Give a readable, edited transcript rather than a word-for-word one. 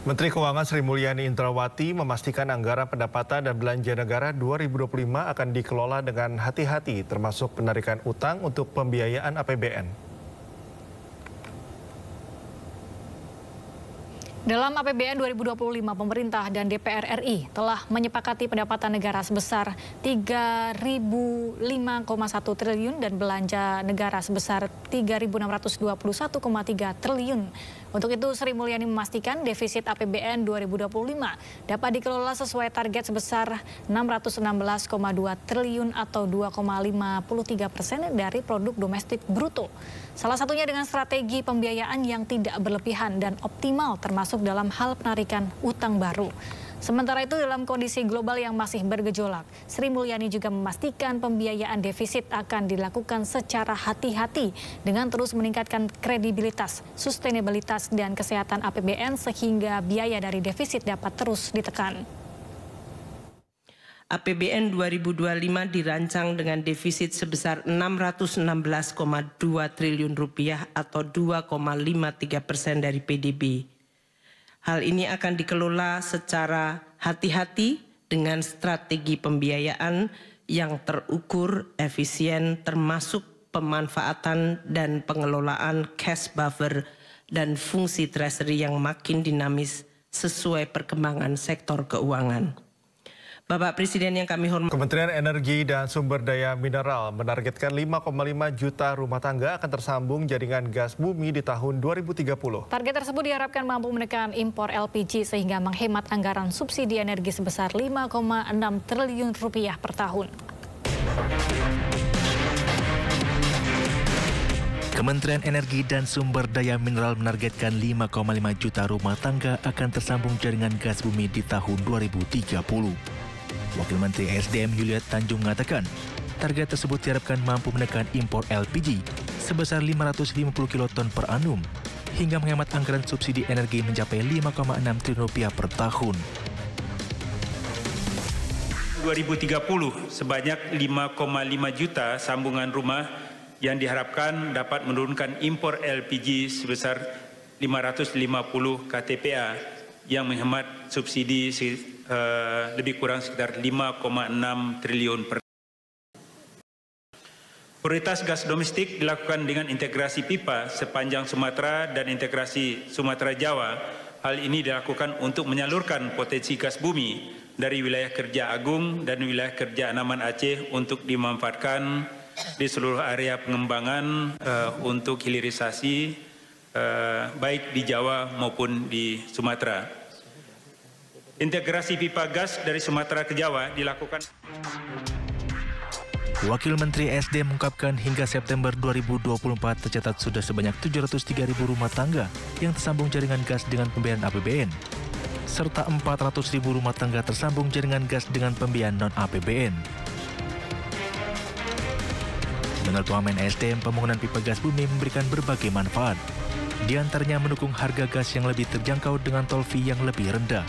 Menteri Keuangan Sri Mulyani Indrawati memastikan anggaran pendapatan dan belanja negara 2025 akan dikelola dengan hati-hati, termasuk penarikan utang untuk pembiayaan APBN. Dalam APBN 2025, pemerintah dan DPR RI telah menyepakati pendapatan negara sebesar 3.005,1 triliun dan belanja negara sebesar 3.621,3 triliun. Untuk itu, Sri Mulyani memastikan defisit APBN 2025 dapat dikelola sesuai target sebesar 616,2 triliun atau 2,53% dari produk domestik bruto. Salah satunya dengan strategi pembiayaan yang tidak berlebihan dan optimal termasuk dalam hal penarikan utang baru. Sementara itu dalam kondisi global yang masih bergejolak, Sri Mulyani juga memastikan pembiayaan defisit akan dilakukan secara hati-hati dengan terus meningkatkan kredibilitas, sustainabilitas dan kesehatan APBN sehingga biaya dari defisit dapat terus ditekan. APBN 2025 dirancang dengan defisit sebesar 616,2 triliun rupiah atau 2,53% dari PDB. Hal ini akan dikelola secara hati-hati dengan strategi pembiayaan yang terukur, efisien, termasuk pemanfaatan dan pengelolaan cash buffer dan fungsi treasury yang makin dinamis sesuai perkembangan sektor keuangan. Bapak Presiden yang kami hormati. Kementerian Energi dan Sumber Daya Mineral menargetkan 5,5 juta rumah tangga akan tersambung jaringan gas bumi di tahun 2030. Target tersebut diharapkan mampu menekan impor LPG sehingga menghemat anggaran subsidi energi sebesar 5,6 triliun rupiah per tahun. Kementerian Energi dan Sumber Daya Mineral menargetkan 5,5 juta rumah tangga akan tersambung jaringan gas bumi di tahun 2030. Wakil Menteri SDM Yuliat Tanjung mengatakan, target tersebut diharapkan mampu menekan impor LPG sebesar 550 kiloton per annum hingga menghemat anggaran subsidi energi mencapai 5,6 triliun rupiah per tahun. 2030 sebanyak 5,5 juta sambungan rumah yang diharapkan dapat menurunkan impor LPG sebesar 550 KTPA yang menghemat subsidi lebih kurang sekitar 5,6 triliun per tahun. Prioritas gas domestik dilakukan dengan integrasi pipa sepanjang Sumatera dan integrasi Sumatera Jawa. Hal ini dilakukan untuk menyalurkan potensi gas bumi dari wilayah kerja Agung dan wilayah kerja Andaman Aceh untuk dimanfaatkan di seluruh area pengembangan untuk hilirisasi baik di Jawa maupun di Sumatera. Integrasi pipa gas dari Sumatera ke Jawa dilakukan. Wakil Menteri SDM mengungkapkan hingga September 2024 tercatat sudah sebanyak 703.000 rumah tangga yang tersambung jaringan gas dengan pembiayaan APBN, serta 400.000 rumah tangga tersambung jaringan gas dengan pembiayaan non-APBN. Menurut Wamen SDM, pembangunan pipa gas bumi memberikan berbagai manfaat. Di antaranya mendukung harga gas yang lebih terjangkau dengan tol fee yang lebih rendah.